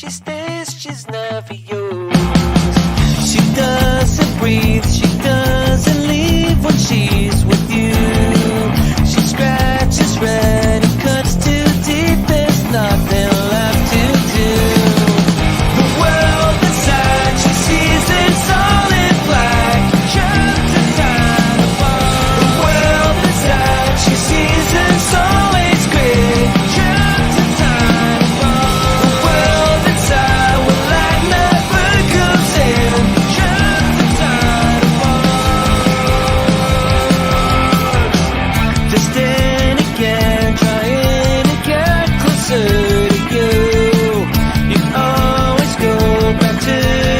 she stays, she's never yours. She doesn't breathe, she doesn't leave when she's with you. She scratches red and cuts too deep, there's nothing left to do. The world inside she sees is all in black, trapped inside a ball. The world inside she sees is always gray, trapped inside a ball. The world inside where light never comes in, trapped inside a ball. Just then again, trying to get closer to you. You always go back to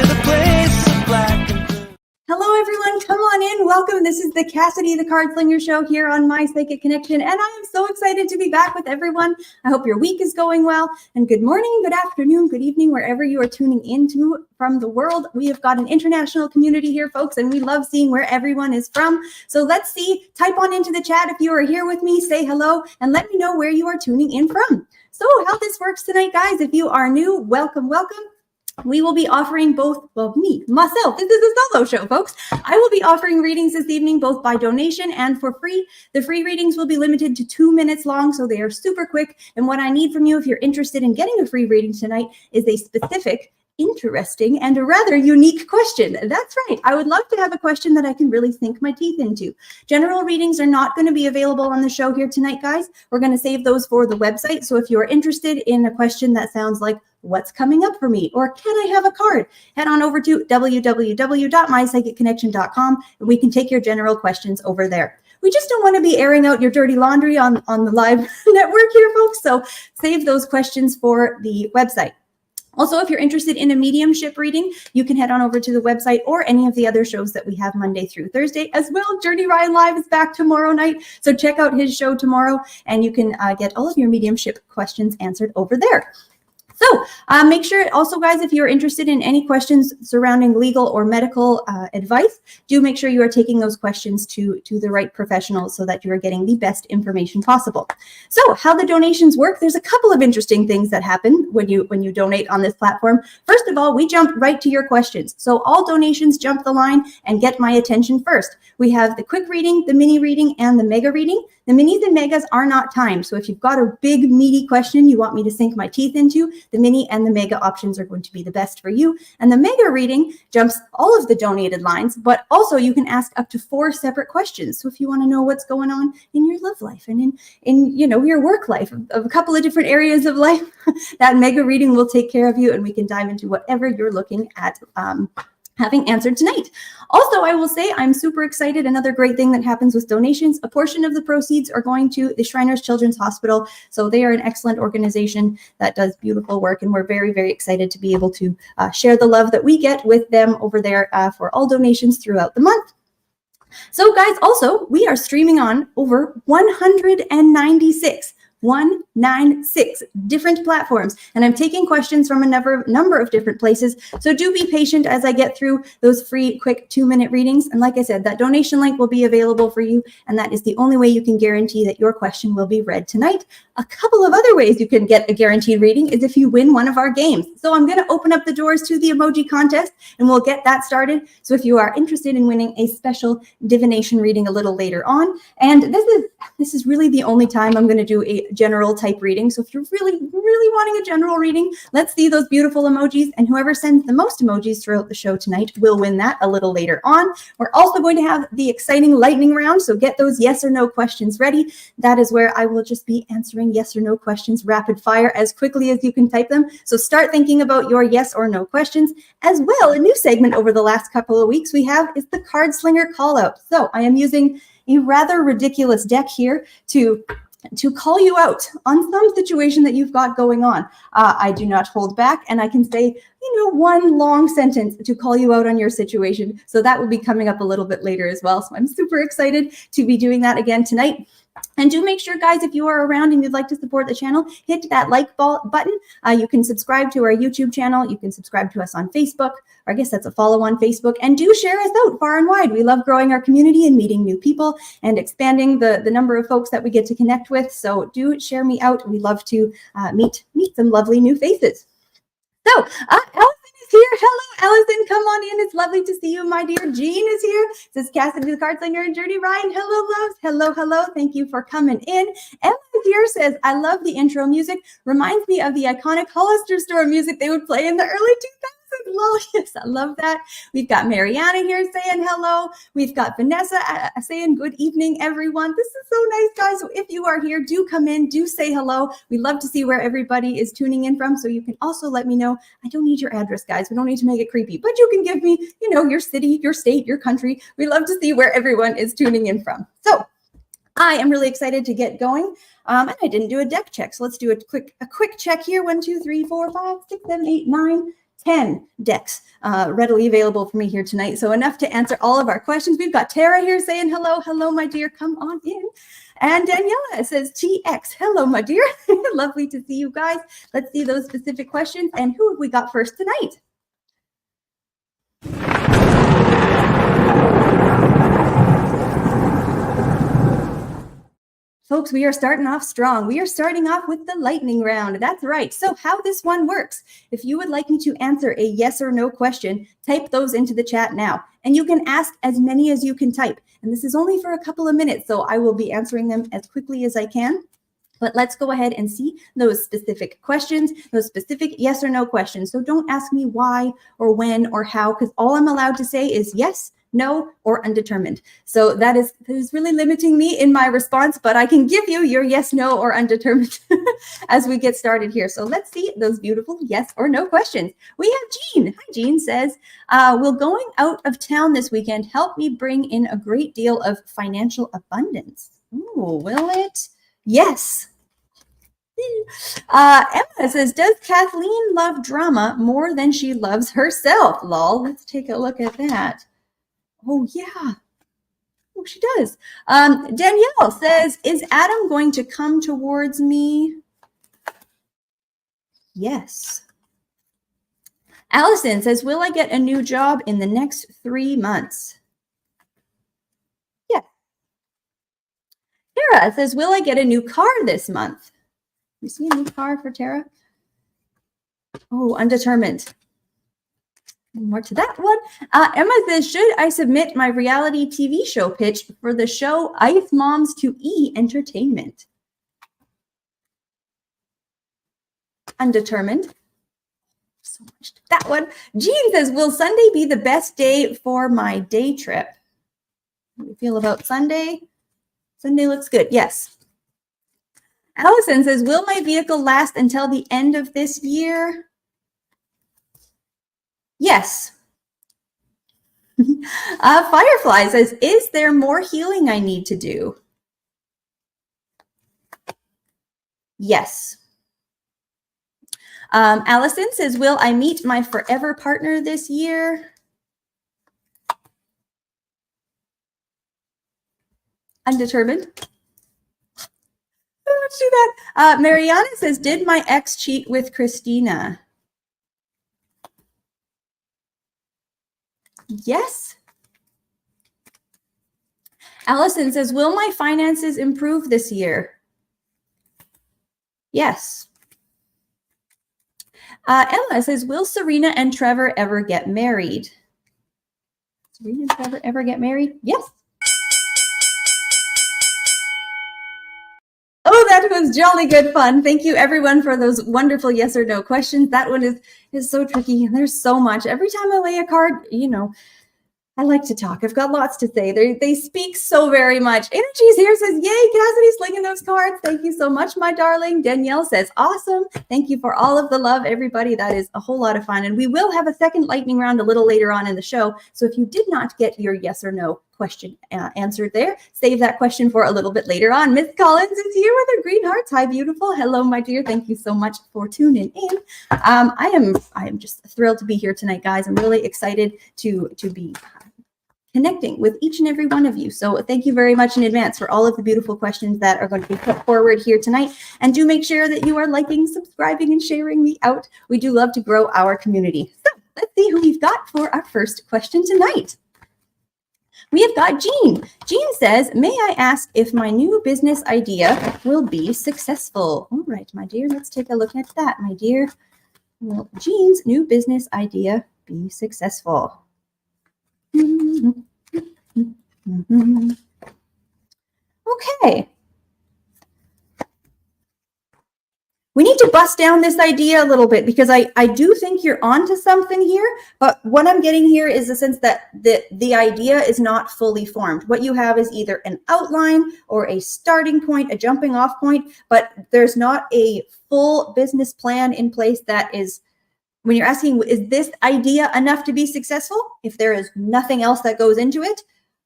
the place of black and blue. Hello, everyone. Come on in. Welcome. This is the Cassidy The Cardslinger show here on My Psychic Connection, and I am so excited to be back with everyone. I hope your week is going well, and good morning, good afternoon, good evening, wherever you are tuning into from the world. We have got an international community here, folks, and we love seeing where everyone is from. So let's see. Type on into the chat if you are here with me. Say hello, and let me know where you are tuning in from. So how this works tonight, guys, if you are new, welcome, welcome. We will be offering both, myself, this is a solo show, folks. I will be offering readings this evening, both by donation and for free. The free readings will be limited to 2 minutes long, so they are super quick. And what I need from you, if you're interested in getting a free reading tonight, is a specific, interesting, and a rather unique question. That's right. I would love to have a question that I can really sink my teeth into. General readings are not going to be available on the show here tonight, guys. We're going to save those for the website. So if you're interested in a question that sounds like, what's coming up for me? Or can I have a card? Head on over to www.mypsychicconnection.com and we can take your general questions over there. We just don't want to be airing out your dirty laundry on the live network here, folks. So save those questions for the website. Also, if you're interested in a mediumship reading, you can head on over to the website or any of the other shows that we have Monday through Thursday as well. Journey Ryan Live is back tomorrow night, so check out his show tomorrow and you can get all of your mediumship questions answered over there. So make sure also, guys, if you're interested in any questions surrounding legal or medical advice, do make sure you are taking those questions to the right professionals so that you are getting the best information possible. So how the donations work, there's a couple of interesting things that happen when you donate on this platform. First of all, we jump right to your questions. So all donations jump the line and get my attention first. We have the quick reading, the mini reading, and the mega reading. The minis and megas are not timed. So if you've got a big, meaty question you want me to sink my teeth into, the mini and the mega options are going to be the best for you. And the mega reading jumps all of the donated lines, but also you can ask up to 4 separate questions. So if you want to know what's going on in your love life and in your work life, of a couple of different areas of life, that mega reading will take care of you and we can dive into whatever you're looking at having answered tonight. Also, I will say I'm super excited. Another great thing that happens with donations, a portion of the proceeds are going to the Shriners Children's Hospital. So they are an excellent organization that does beautiful work. And we're very, very excited to be able to share the love that we get with them over there for all donations throughout the month. So guys, also, we are streaming on over 196 different platforms, and I'm taking questions from a number of different places. So do be patient as I get through those free quick 2-minute readings. And like I said, that donation link will be available for you, and that is the only way you can guarantee that your question will be read tonight. A couple of other ways you can get a guaranteed reading is if you win one of our games. So I'm going to open up the doors to the emoji contest and we'll get that started. So if you are interested in winning a special divination reading a little later on, and this is really the only time I'm going to do a general type reading. So if you're really wanting a general reading, let's see those beautiful emojis, and whoever sends the most emojis throughout the show tonight will win that a little later on. We're also going to have the exciting lightning round. So get those yes or no questions ready. That is where I will just be answering yes or no questions rapid fire as quickly as you can type them. So start thinking about your yes or no questions. As well, a new segment over the last couple of weeks we have is the Cardslinger call out. So I am using a rather ridiculous deck here to call you out on some situation that you've got going on. I do not hold back, and I can say, one long sentence to call you out on your situation. So that will be coming up a little bit later as well. So I'm super excited to be doing that again tonight. And do make sure, guys, if you are around and you'd like to support the channel, hit that like button. You can subscribe to our YouTube channel. You can subscribe to us on Facebook, or I guess that's a follow on Facebook. And do share us out far and wide. We love growing our community and meeting new people and expanding the number of folks that we get to connect with. So do share me out. We love to meet some lovely new faces. So, Allison is here. Hello, Allison. Come on in. It's lovely to see you, my dear. Jean is here. This is Cassidy The Cardslinger and Journey Ryan. Hello, loves. Hello, hello. Thank you for coming in. Emma here says, I love the intro music. Reminds me of the iconic Hollister store music they would play in the early 2000s. Lol, yes, I love that. We've got Mariana here saying hello. We've got Vanessa saying good evening, everyone. This is so nice, guys. So if you are here, do come in, do say hello. We love to see where everybody is tuning in from. So you can also let me know. I don't need your address, guys. We don't need to make it creepy, but you can give me, your city, your state, your country. We love to see where everyone is tuning in from. So I am really excited to get going. And I didn't do a deck check. So let's do a quick check here. 1, 2, 3, 4, 5, 6, 7, 8, 9, 10 decks readily available for me here tonight. So enough to answer all of our questions. We've got Tara here saying hello. Hello, my dear. Come on in. And Daniela says TX. Hello, my dear. Lovely to see you guys. Let's see those specific questions. And who have we got first tonight? Folks, we are starting off strong. We are starting off with the lightning round. That's right. So how this one works, if you would like me to answer a yes or no question, type those into the chat now. And you can ask as many as you can type. And this is only for a couple of minutes, so I will be answering them as quickly as I can. But let's go ahead and see those specific questions, those specific yes or no questions. So don't ask me why or when or how, because all I'm allowed to say is yes, no, or undetermined. So that is really limiting me in my response, but I can give you your yes, no, or undetermined as we get started here. So let's see those beautiful yes or no questions. We have Jean. Hi, Jean says, will going out of town this weekend help me bring in a great deal of financial abundance? Ooh, will it? Yes. Emma says, does Kathleen love drama more than she loves herself? Lol, let's take a look at that. Oh, yeah. Oh, she does. Danielle says, is Adam going to come towards me? Yes. Allison says, will I get a new job in the next 3 months? Yeah. Tara says, will I get a new car this month? You see a new car for Tara? Oh, undetermined. More to that one. Emma says, should I submit my reality TV show pitch for the show Ice Moms to E Entertainment? Undetermined. So much to that one. Jean says, will Sunday be the best day for my day trip? How do you feel about Sunday? Sunday looks good. Yes. Allison says, will my vehicle last until the end of this year? Yes. Firefly says, is there more healing I need to do? Yes. Allison says, will I meet my forever partner this year? Undetermined. Let's do that. Mariana says, did my ex cheat with Christina? Yes. Allison says, will my finances improve this year? Yes. Emma says, will Serena and Trevor ever get married? Serena and Trevor ever get married? Yes. Oh, that was jolly good fun. Thank you, everyone, for those wonderful yes or no questions. That one is so tricky. There's so much. Every time I lay a card, I like to talk. I've got lots to say. They speak so very much. Energy's here says, yay, Cassidy slinging those cards. Thank you so much, my darling. Danielle says, awesome. Thank you for all of the love, everybody. That is a whole lot of fun. And we will have a second lightning round a little later on in the show. So if you did not get your yes or no question answered there, save that question for a little bit later on. Miss Collins is here with her green hearts. Hi, beautiful. Hello, my dear. Thank you so much for tuning in. I am just thrilled to be here tonight, guys. I'm really excited to be connecting with each and every one of you. So thank you very much in advance for all of the beautiful questions that are going to be put forward here tonight. And do make sure that you are liking, subscribing, and sharing me out. We do love to grow our community. So let's see who we've got for our first question tonight. We have got Jean. Jean says, may I ask if my new business idea will be successful? All right, my dear, let's take a look at that, my dear. Will Jean's new business idea be successful? Okay. We need to bust down this idea a little bit because I do think you're onto something here, but what I'm getting here is the sense that the idea is not fully formed. What you have is either an outline or a starting point, a jumping off point, but there's not a full business plan in place that is, when you're asking, is this idea enough to be successful? If there is nothing else that goes into it,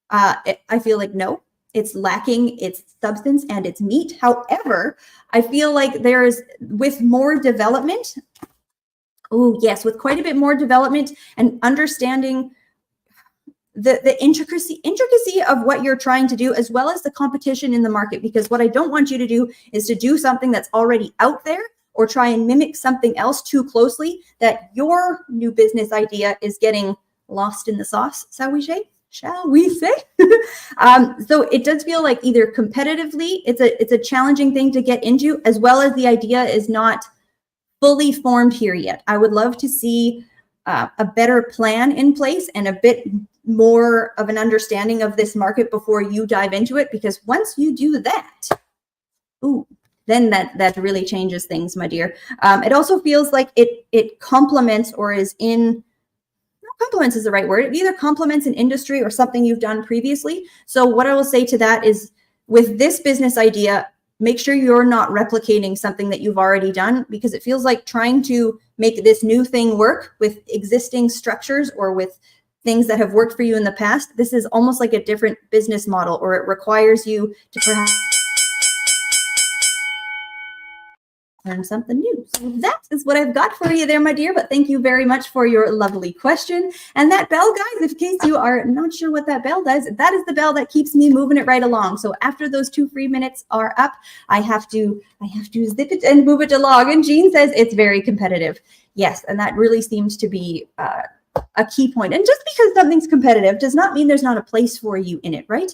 I feel like no. It's lacking its substance and its meat. However, I feel like there's, with more development, with quite a bit more development and understanding the intricacy of what you're trying to do, as well as the competition in the market. Because what I don't want you to do is to do something that's already out there or try and mimic something else too closely that your new business idea is getting lost in the sauce, shall we say? So it does feel like either competitively, it's a challenging thing to get into, as well as the idea is not fully formed here yet. I would love to see a better plan in place and a bit more of an understanding of this market before you dive into it, because once you do that, then that really changes things, my dear. It also feels like it complements or is in, complements is the right word. It either complements an industry or something you've done previously. So what I will say to that is, with this business idea, make sure you're not replicating something that you've already done, because it feels like trying to make this new thing work with existing structures or with things that have worked for you in the past. This is almost like a different business model, or it requires you to perhaps learn something new. So that is what I've got for you there, my dear. But thank you very much for your lovely question. And that bell, guys, in case you are not sure what that bell does, that is the bell that keeps me moving it right along. So after those 2 free minutes are up, I have to zip it and move it along. And Jean says it's very competitive. Yes, and that really seems to be a key point. And just because something's competitive does not mean there's not a place for you in it, right?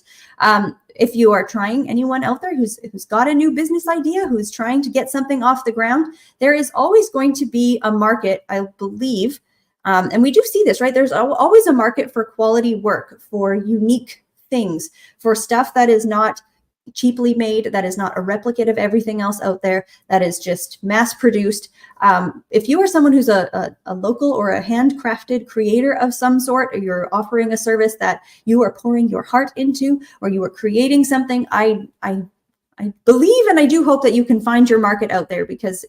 If you are trying, anyone out there who's got a new business idea, who's trying to get something off the ground, there is always going to be a market, I believe. And we do see this, right? There's always a market for quality work, for unique things, for stuff that is not cheaply made, that is not a replicate of everything else out there, that is just mass produced. If you are someone who's a local or a handcrafted creator of some sort, or you're offering a service that you are pouring your heart into, or you are creating something, I believe and I do hope that you can find your market out there, because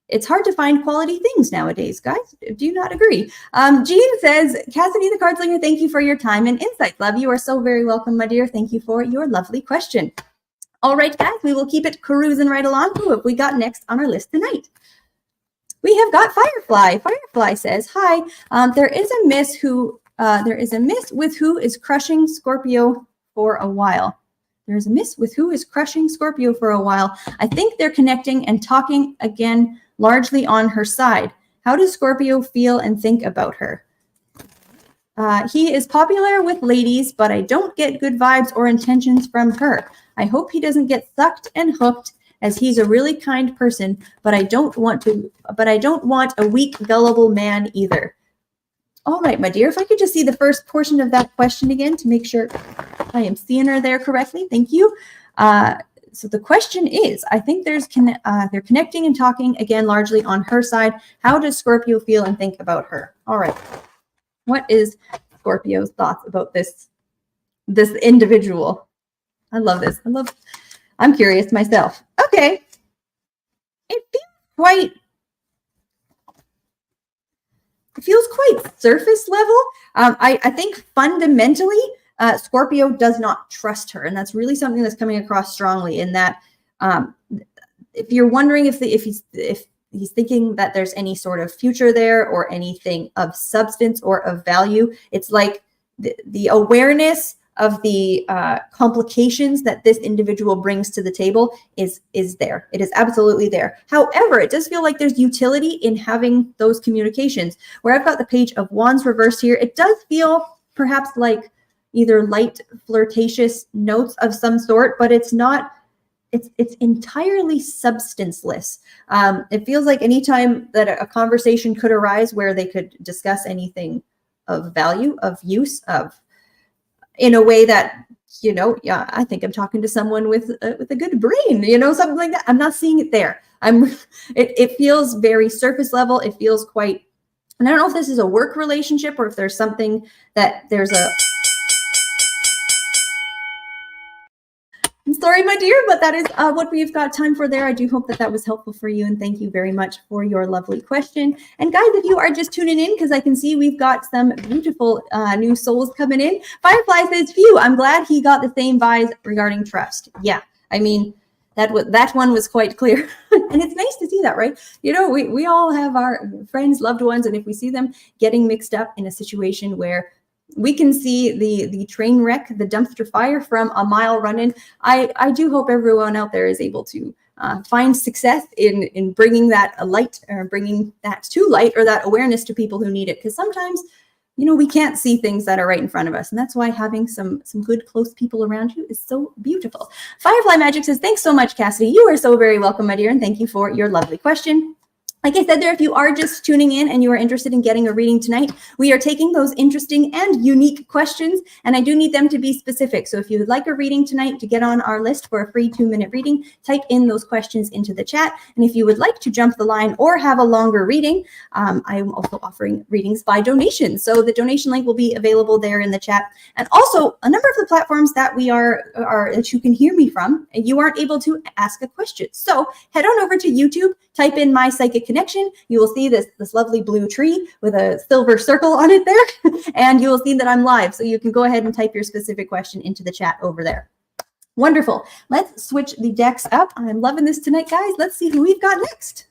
it's hard to find quality things nowadays, guys. Do you not agree? Jean says, Cassidy the Cardslinger, thank you for your time and insights. Love, you are so very welcome, my dear. Thank you for your lovely question. All right, guys, we will keep it cruising right along. Who have we got next on our list tonight? We have got Firefly. Firefly says, hi, there is a miss with who is crushing Scorpio for a while. There's a miss with who is crushing Scorpio for a while. I think they're connecting and talking again, largely on her side. How does Scorpio feel and think about her? He is popular with ladies, but I don't get good vibes or intentions from her. I hope he doesn't get sucked and hooked, as he's a really kind person, but I don't want a weak, gullible man either. All right, my dear, if I could just see the first portion of that question again to make sure I am seeing her there correctly. Thank you. So the question is, I think they're connecting and talking again, largely on her side. How does Scorpio feel and think about her? All right. What is Scorpio's thoughts about this individual? I love this. I'm curious myself. Okay. It feels quite surface level. I think fundamentally, Scorpio does not trust her, and that's really something that's coming across strongly. In that, if you're wondering if he's thinking that there's any sort of future there or anything of substance or of value, it's like the awareness of the complications that this individual brings to the table is there. It is absolutely there. However, it does feel like there's utility in having those communications. Where I've got the Page of Wands reversed here, it does feel perhaps like either light flirtatious notes of some sort, but it's not it's entirely substanceless. It feels like anytime that a conversation could arise where they could discuss anything of value, of use, of in a way that, yeah, I think I'm talking to someone with a good brain, something like that. I'm not seeing it there. It feels very surface level. It feels quite, and I don't know if this is a work relationship or if there's something that there's a, I'm sorry, my dear, but that is what we've got time for there. I do hope that that was helpful for you, and thank you very much for your lovely question. And guys, if you are just tuning in, because I can see we've got some beautiful new souls coming in. Firefly says, phew, I'm glad he got the same vibes regarding trust. Yeah, I mean, that one was quite clear. And it's nice to see that, right? We all have our friends, loved ones, and if we see them getting mixed up in a situation where we can see the train wreck, the dumpster fire from a mile running, I do hope everyone out there is able to find success in bringing that light, or bringing that to light, or that awareness to people who need it. Because sometimes, we can't see things that are right in front of us. And that's why having some good, close people around you is so beautiful. Firefly Magic says, thanks so much, Cassidy. You are so very welcome, my dear. And thank you for your lovely question. Like I said there, if you are just tuning in and you are interested in getting a reading tonight, we are taking those interesting and unique questions, and I do need them to be specific. So if you would like a reading tonight to get on our list for a free 2-minute reading, type in those questions into the chat. And if you would like to jump the line or have a longer reading, I am also offering readings by donation. So the donation link will be available there in the chat. And also a number of the platforms that we are that you can hear me from, you aren't able to ask a question. So head on over to YouTube, type in My Psychic Connection. You will see this lovely blue tree with a silver circle on it there. And you will see that I'm live. So you can go ahead and type your specific question into the chat over there. Wonderful. Let's switch the decks up. I'm loving this tonight, guys. Let's see who we've got next.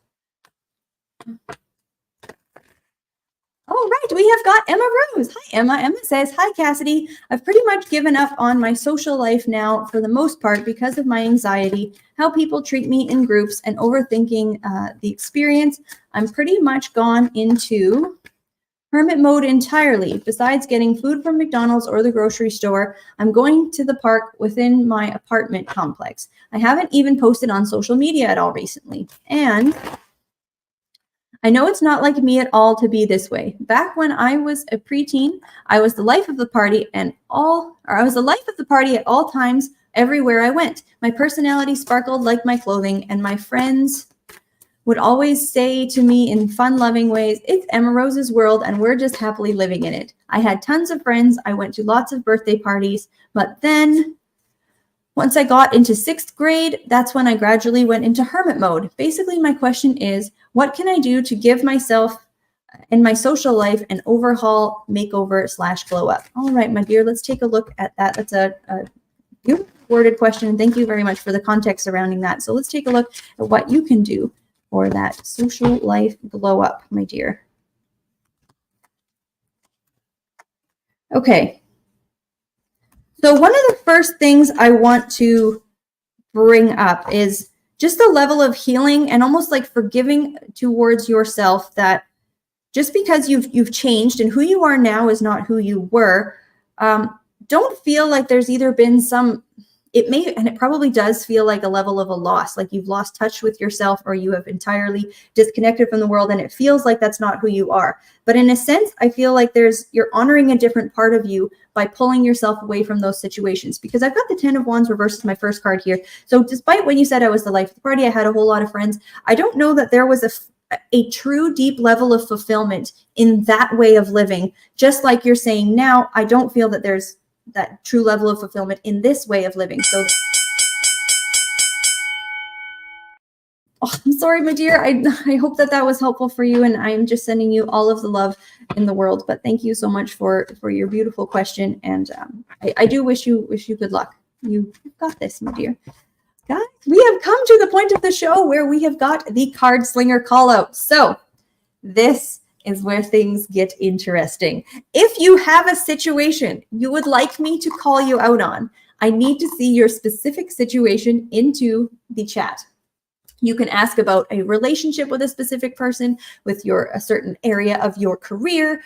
All right, we have got Emma Rose. Hi, Emma. Emma says, hi, Cassidy. I've pretty much given up on my social life now for the most part because of my anxiety, how people treat me in groups, and overthinking the experience. I'm pretty much gone into hermit mode entirely. Besides getting food from McDonald's or the grocery store, I'm going to the park within my apartment complex. I haven't even posted on social media at all recently. And I know it's not like me at all to be this way. Back when I was a preteen, I was the life of the party at all times, everywhere I went. My personality sparkled like my clothing, and my friends would always say to me in fun-loving ways, it's Emma Rose's world, and we're just happily living in it. I had tons of friends. I went to lots of birthday parties, but then once I got into 6th grade, that's when I gradually went into hermit mode. Basically, my question is, what can I do to give myself and my social life an overhaul, makeover / glow up? All right, my dear, let's take a look at that. That's a beautiful worded question, and thank you very much for the context surrounding that. So let's take a look at what you can do for that social life glow up, my dear. Okay. So one of the first things I want to bring up is just a level of healing and almost like forgiving towards yourself, that just because you've changed and who you are now is not who you were. Don't feel like there's either been it may, and it probably does feel like a level of a loss, like you've lost touch with yourself or you have entirely disconnected from the world, and it feels like that's not who you are. But in a sense, I feel like you're honoring a different part of you by pulling yourself away from those situations, because I've got the 10 of Wands reversed as my first card here. So despite when you said I was the life of the party, I had a whole lot of friends, I don't know that there was a true deep level of fulfillment in that way of living. Just like you're saying now, I don't feel that there's that true level of fulfillment in this way of living. So I'm sorry, my dear. I hope that was helpful for you, and I'm just sending you all of the love in the world. But thank you so much for your beautiful question, and I do wish you good luck. You've got this, my dear. Guys, we have come to the point of the show where we have got the card slinger call out. So this is where things get interesting. If you have a situation you would like me to call you out on, I need to see your specific situation into the chat. You can ask about a relationship with a specific person, with a certain area of your career,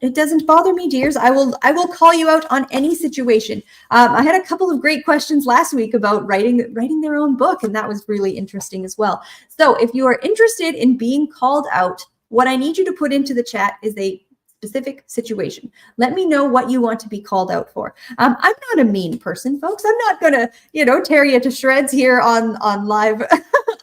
it doesn't bother me, dears. I will call you out on any situation. I had a couple of great questions last week about writing their own book, and that was really interesting as well. So if you are interested in being called out, what I need you to put into the chat is a specific situation. Let me know what you want to be called out for. I'm not a mean person, folks. I'm not gonna, tear you to shreds here on live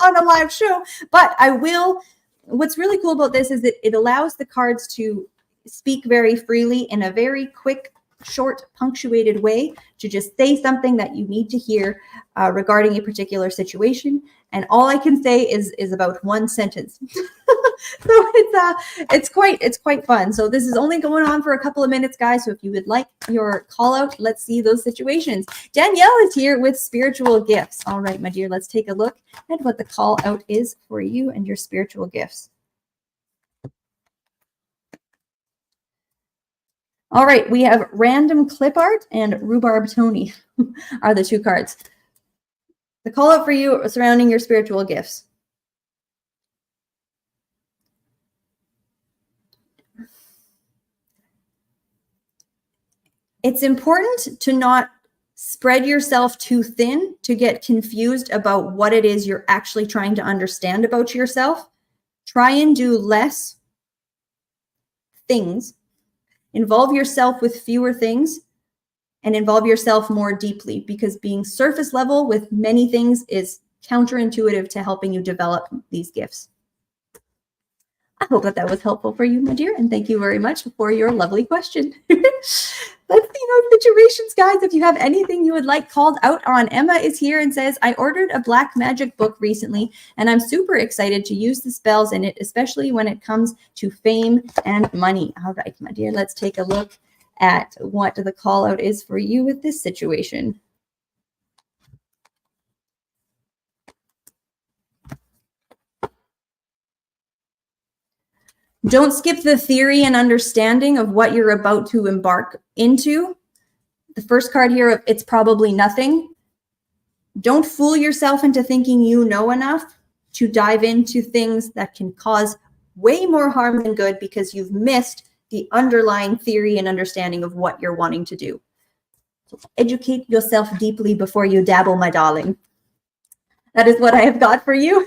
on a live show, but I will. What's really cool about this is that it allows the cards to speak very freely in a very quick, short, punctuated way to just say something that you need to hear regarding a particular situation. And all I can say is about one sentence. So it's quite fun. So this is only going on for a couple of minutes, guys. So if you would like your call out, let's see those situations. Danielle is here with spiritual gifts. All right, my dear, let's take a look at what the call out is for you and your spiritual gifts. All right, we have random clip art and rhubarb Tony are the two cards. The call out for you surrounding your spiritual gifts. It's important to not spread yourself too thin to get confused about what it is you're actually trying to understand about yourself. Try and do less things. Involve yourself with fewer things and involve yourself more deeply, because being surface level with many things is counterintuitive to helping you develop these gifts. I hope that was helpful for you, my dear, and thank you very much for your lovely question. Let's see those situations, guys. If you have anything you would like called out on, Emma is here and says, I ordered a black magic book recently, and I'm super excited to use the spells in it, especially when it comes to fame and money. All right, my dear, let's take a look at what the call out is for you with this situation. Don't skip the theory and understanding of what you're about to embark into. The first card here, it's probably nothing. Don't fool yourself into thinking you know enough to dive into things that can cause way more harm than good, because you've missed the underlying theory and understanding of what you're wanting to do. So educate yourself deeply before you dabble, my darling. That is what I have got for you.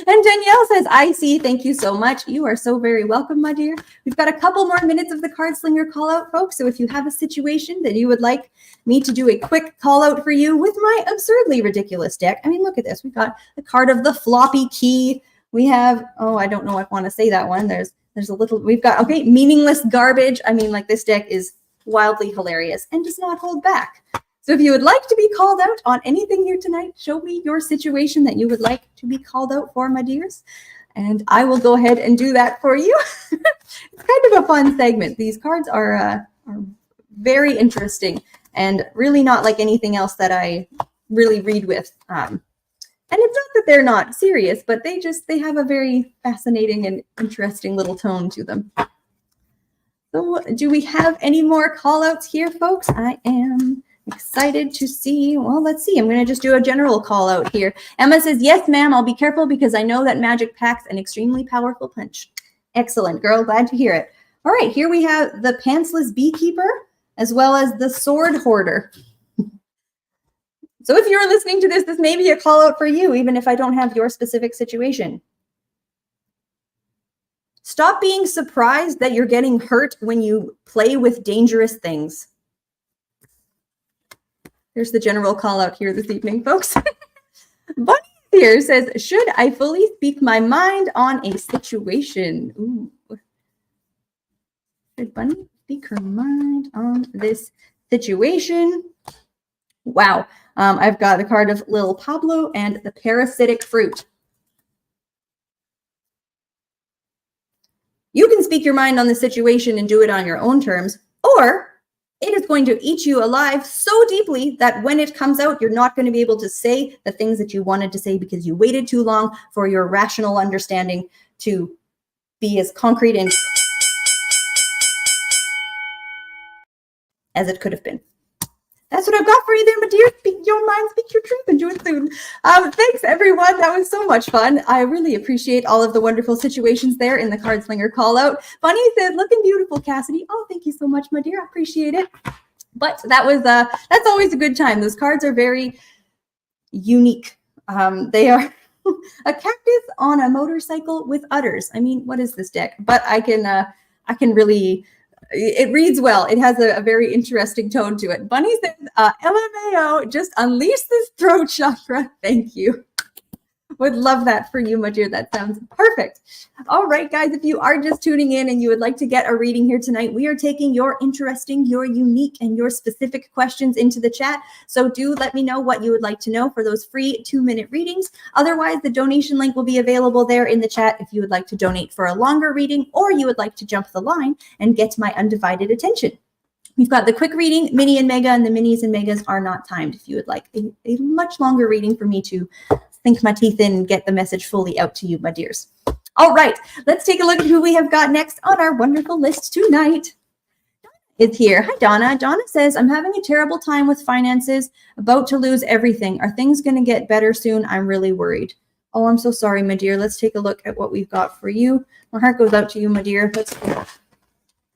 And Danielle says, I see. Thank you so much. You are so very welcome, my dear. We've got a couple more minutes of the Cardslinger call out, folks. So if you have a situation that you would like me to do a quick call out for you with my absurdly ridiculous deck. I mean, look at this. We've got the card of the floppy key. We have, oh, I don't know if I want to say that one. There's a little, we've got, okay, meaningless garbage. I mean, like, this deck is wildly hilarious and does not hold back. So if you would like to be called out on anything here tonight, show me your situation that you would like to be called out for, my dears, and I will go ahead and do that for you. It's kind of a fun segment. These cards are very interesting and really not like anything else that I really read with. And it's not that they're not serious, but they have a very fascinating and interesting little tone to them. So do we have any more call outs here, folks? I am excited to see. Well, let's see. I'm going to just do a general call out here. Emma says, yes, ma'am. I'll be careful because I know that magic packs an extremely powerful punch. Excellent, girl. Glad to hear it. All right. Here we have the pantsless beekeeper as well as the sword hoarder. So if you're listening to this, this may be a call out for you, even if I don't have your specific situation. Stop being surprised that you're getting hurt when you play with dangerous things. There's the general call out here this evening, folks. Bunny here says, should I fully speak my mind on a situation? Ooh. Should Bunny speak her mind on this situation? Wow. I've got the card of Lil Pablo and the parasitic fruit. You can speak your mind on the situation and do it on your own terms, or it is going to eat you alive so deeply that when it comes out, you're not going to be able to say the things that you wanted to say because you waited too long for your rational understanding to be as concrete and as it could have been. That's what I've got for you there, my dear. Speak your mind, speak your truth, and do it soon. Thanks, everyone. That was so much fun. I really appreciate all of the wonderful situations there in the Cardslinger call out. Bunny said, looking beautiful, Cassidy. Oh, thank you so much, my dear. I appreciate it. But that was that's always a good time. Those cards are very unique. They are a cactus on a motorcycle with udders. I mean, what is this deck? But I can really, it reads well. It has a very interesting tone to it. Bunny says, LMAO, just unleash this throat chakra. Thank you. Would love that for you, my dear. That sounds perfect. All right, guys, if you are just tuning in and you would like to get a reading here tonight, we are taking your interesting, your unique, and your specific questions into the chat. So do let me know what you would like to know for those free 2-minute readings. Otherwise, the donation link will be available there in the chat if you would like to donate for a longer reading or you would like to jump the line and get my undivided attention. We've got the quick reading, mini and mega, and the minis and megas are not timed. If you would like a much longer reading for me to sink my teeth in and get the message fully out to you, my dears. All right, let's take a look at who we have got next on our wonderful list tonight. Is here. Hi, Donna. Donna says, I'm having a terrible time with finances, about to lose everything. Are things going to get better soon? I'm really worried. Oh, I'm so sorry, my dear. Let's take a look at what we've got for you. My heart goes out to you, my dear. Let's see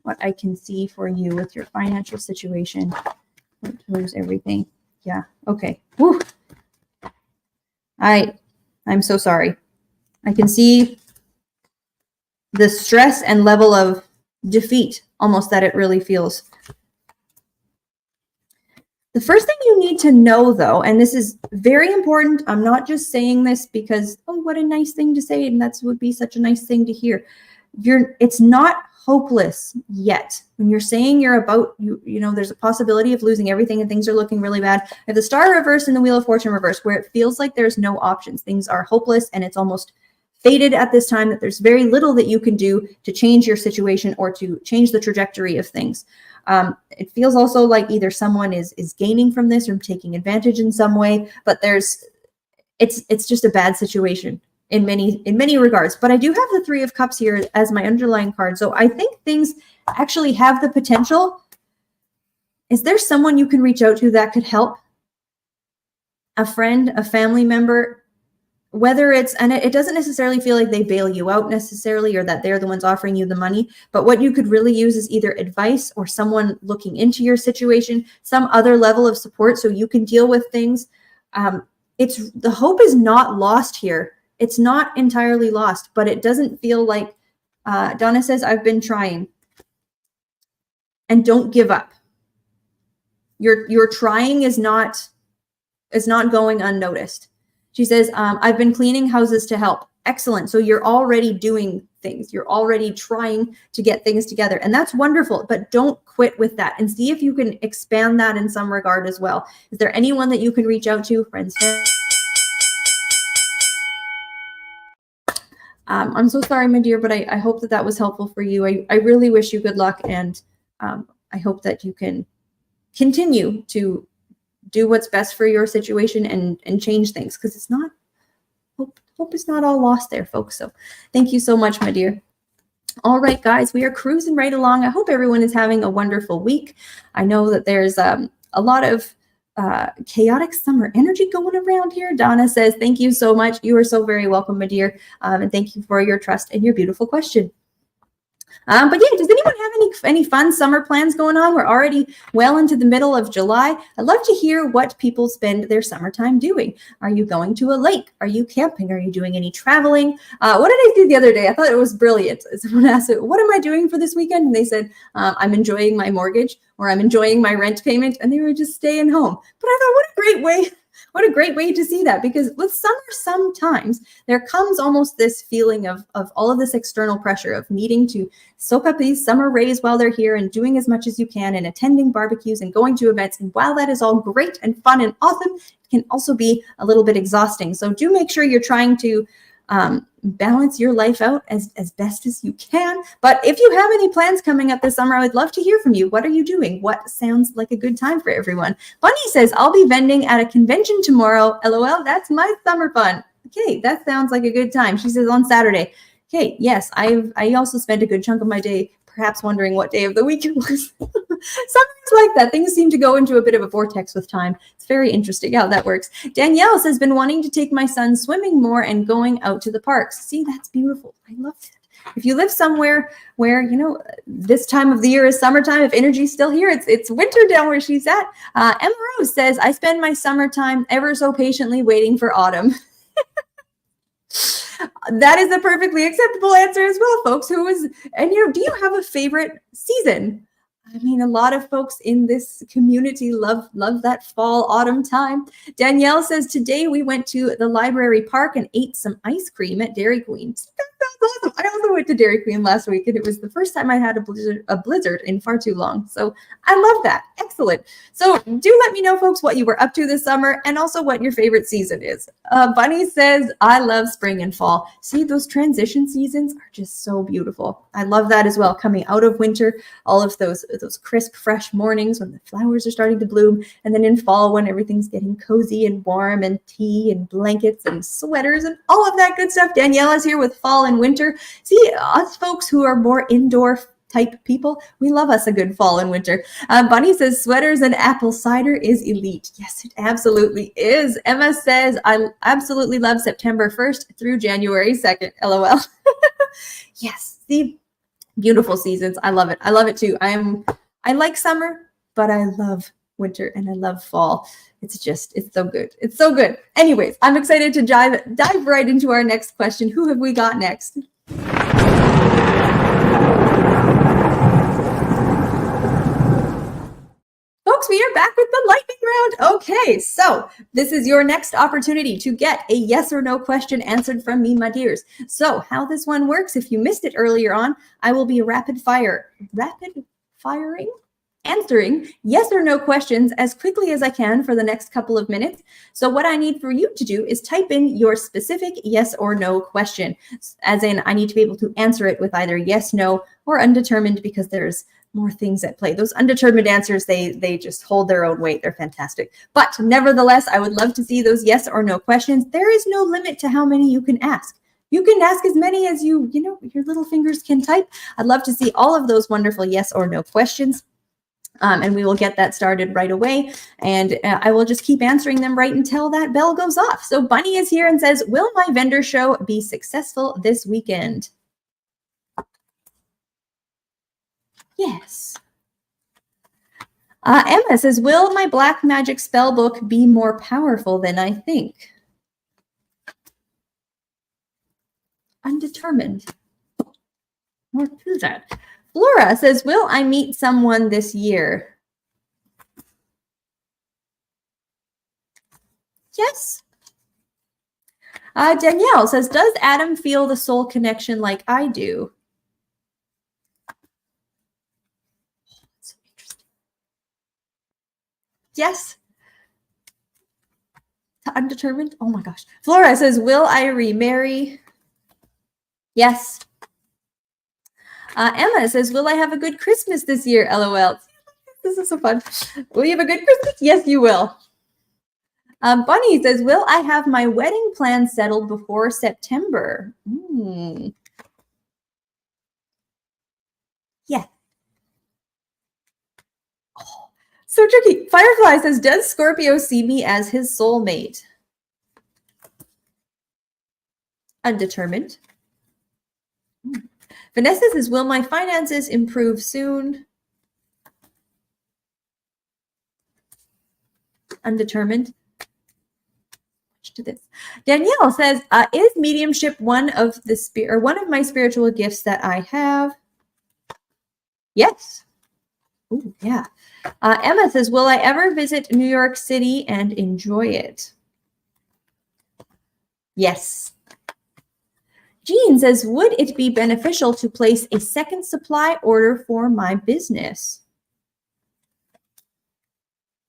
what I can see for you with your financial situation. About to lose everything. Yeah, okay. Whew. I'm so sorry. I can see the stress and level of defeat almost that it really feels. The first thing you need to know, though, and this is very important, I'm not just saying this because, oh, what a nice thing to say, and that would be such a nice thing to hear. It's not hopeless yet. When you're saying you're about, you know, there's a possibility of losing everything and things are looking really bad. I have the Star reverse and the Wheel of Fortune reverse, where it feels like there's no options. Things are hopeless and it's almost fated at this time, that there's very little that you can do to change your situation or to change the trajectory of things. It feels also like either someone is gaining from this or taking advantage in some way, but it's just a bad situation in many regards. But I do have the Three of Cups here as my underlying card. So I think things actually have the potential. Is there someone you can reach out to that could help? A friend, a family member, whether it's, and it doesn't necessarily feel like they bail you out necessarily or that they're the ones offering you the money, but what you could really use is either advice or someone looking into your situation, some other level of support so you can deal with things. The hope is not lost here. It's not entirely lost, but it doesn't feel like, Donna says, I've been trying. And don't give up. Your trying is not going unnoticed. She says, I've been cleaning houses to help. Excellent. So you're already doing things. You're already trying to get things together. And that's wonderful, but don't quit with that and see if you can expand that in some regard as well. Is there anyone that you can reach out to? Friends? I'm so sorry, my dear, but I hope that was helpful for you. I really wish you good luck, and I hope that you can continue to do what's best for your situation and change things, because it's not, hope is not all lost there, folks. So thank you so much, my dear. All right, guys, we are cruising right along. I hope everyone is having a wonderful week. I know that there's a lot of chaotic summer energy going around here. Donna says, thank you so much. You are so very welcome, my dear. And thank you for your trust and your beautiful question. But yeah, does anyone have any fun summer plans going on? We're already well into the middle of July. I'd love to hear what people spend their summertime doing. Are you going to a lake? Are you camping? Are you doing any traveling? What did I do the other day? I thought it was brilliant. Someone asked, what am I doing for this weekend? And they said, I'm enjoying my mortgage, or I'm enjoying my rent payment, and they were just staying home. But I thought, what a great way to see that, because with summer, sometimes there comes almost this feeling of all of this external pressure of needing to soak up these summer rays while they're here and doing as much as you can and attending barbecues and going to events. And while that is all great and fun and awesome, it can also be a little bit exhausting. So do make sure you're trying to balance your life out as best as you can. But if you have any plans coming up this summer, I would love to hear from you. What are you doing? What sounds like a good time for everyone? Bunny says, I'll be vending at a convention tomorrow. LOL, that's my summer fun. Okay, that sounds like a good time. She says on Saturday. Okay, yes, I also spent a good chunk of my day perhaps wondering what day of the week it was. Sometimes like that. Things seem to go into a bit of a vortex with time. It's very interesting how that works. Danielle says, been wanting to take my son swimming more and going out to the parks. See, that's beautiful. I love that. If you live somewhere where, you know, this time of the year is summertime, if energy's still here, it's winter down where she's at. Emma Rose says, I spend my summertime ever so patiently waiting for autumn. That is a perfectly acceptable answer as well, folks. And you know, do you have a favorite season? I mean, a lot of folks in this community love that fall, autumn time. Danielle says, today we went to the library park and ate some ice cream at Dairy Queen. That's awesome. I also went to Dairy Queen last week, and it was the first time I had a blizzard in far too long. So I love that. Excellent. So do let me know, folks, what you were up to this summer and also what your favorite season is. Bunny says, I love spring and fall. See, those transition seasons are just so beautiful. I love that as well. Coming out of winter, all of those crisp, fresh mornings when the flowers are starting to bloom, and then in fall when everything's getting cozy and warm and tea and blankets and sweaters and all of that good stuff. Danielle is here with fall and winter. See, us folks who are more indoor type people, we love us a good fall and winter. Bunny says sweaters and apple cider is elite. Yes, it absolutely is. Emma says, I absolutely love September 1st through January 2nd. LOL. Yes, see, beautiful seasons. I love it. I love it too. I like summer, but I love winter and I love fall. It's so good. It's so good. Anyways, I'm excited to dive right into our next question. Who have we got next? Folks, we are back with the lightning round. Okay, so this is your next opportunity to get a yes or no question answered from me, my dears. So how this one works, if you missed it earlier on, I will be rapid firing, answering yes or no questions as quickly as I can for the next couple of minutes. So what I need for you to do is type in your specific yes or no question, as in I need to be able to answer it with either yes, no, or undetermined, because there's more things at play. Those undetermined answers, they just hold their own weight. They're fantastic. But nevertheless, I would love to see those yes or no questions. There is no limit to how many you can ask. You can ask as many as your little fingers can type. I'd love to see all of those wonderful yes or no questions. And we will get that started right away. And I will just keep answering them right until that bell goes off. So Bunny is here and says, will my vendor show be successful this weekend? Yes. Emma says, will my black magic spell book be more powerful than I think? Undetermined. More to that. Flora says, will I meet someone this year? Yes. Danielle says, does Adam feel the soul connection like I do? That's so interesting. Yes. Undetermined? Oh my gosh. Flora says, will I remarry? Yes. Emma says, will I have a good Christmas this year? LOL. This is so fun. Will you have a good Christmas? Yes, you will. Bunny says, will I have my wedding plan settled before September? Yeah. Oh, so tricky. Firefly says, does Scorpio see me as his soulmate? Undetermined. Vanessa says, will my finances improve soon? Undetermined. To this. Danielle says, is mediumship one of my spiritual gifts that I have? Yes. Ooh, yeah. Emma says, will I ever visit New York City and enjoy it? Yes. Jean says, would it be beneficial to place a second supply order for my business?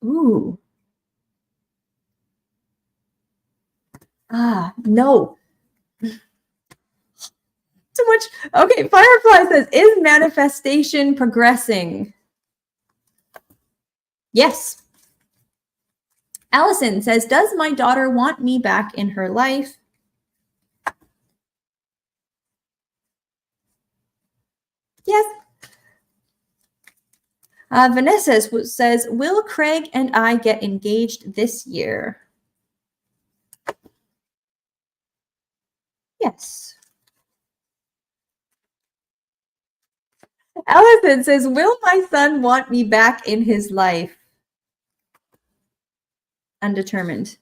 Ooh. No. Too much. Okay, Firefly says, is manifestation progressing? Yes. Allison says, does my daughter want me back in her life? Yes. Vanessa says, will Craig and I get engaged this year? Yes. Allison says, will my son want me back in his life? Undetermined.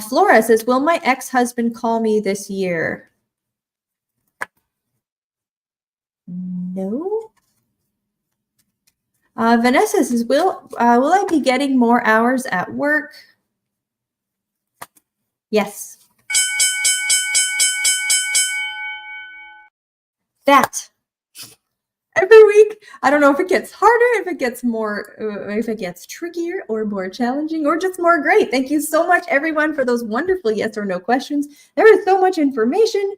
Flora says, will my ex-husband call me this year? No. Vanessa says, will I be getting more hours at work? Yes. That. Every week, I don't know if it gets harder, if it gets more, if it gets trickier or more challenging or just more great. Thank you so much, everyone, for those wonderful yes or no questions. There is so much information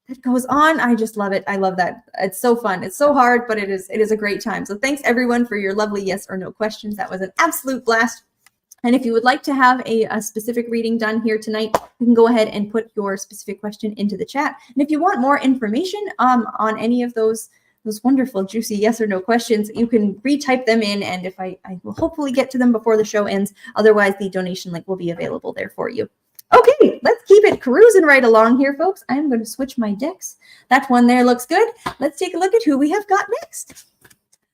that goes on. I just love it. I love that. It's so fun. It's so hard, but it is a great time. So thanks, everyone, for your lovely yes or no questions. That was an absolute blast. And if you would like to have a specific reading done here tonight, you can go ahead and put your specific question into the chat. And if you want more information on any of those wonderful, juicy yes or no questions, you can retype them in, and if I will hopefully get to them before the show ends. Otherwise, the donation link will be available there for you. Okay, let's keep it cruising right along here, folks. I'm going to switch my decks. That one there looks good. Let's take a look at who we have got next.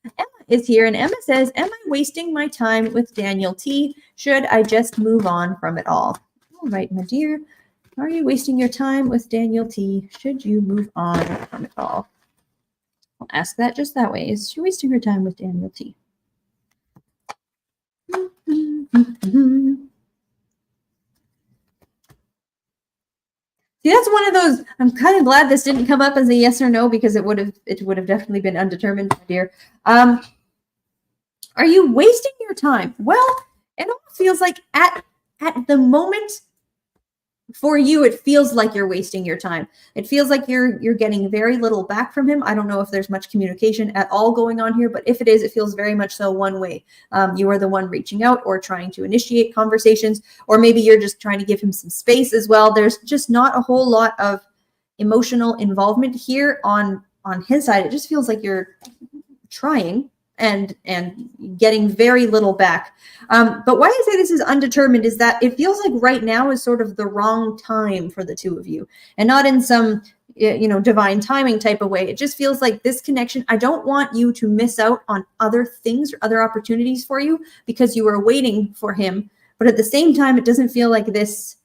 Emma is here, and Emma says, am I wasting my time with Daniel T? Should I just move on from it all? All right, my dear. Are you wasting your time with Daniel T? Should you move on from it all? I'll ask that just that way. Is she wasting her time with Daniel T? See, that's one of those. I'm kind of glad this didn't come up as a yes or no, because it would have definitely been undetermined, my dear. Are you wasting your time? Well, it almost feels like at the moment, for you, it feels like you're wasting your time. It feels like you're getting very little back from him. I don't know if there's much communication at all going on here, but if it is, it feels very much so one way. You are the one reaching out or trying to initiate conversations, or maybe you're just trying to give him some space as well. There's just not a whole lot of emotional involvement here on his side. It just feels like you're trying and getting very little back. But why I say this is undetermined is that it feels like right now is sort of the wrong time for the two of you, and not in some divine timing type of way. It just feels like this connection, I don't want you to miss out on other things or other opportunities for you because you were waiting for him. But at the same time, it doesn't feel like this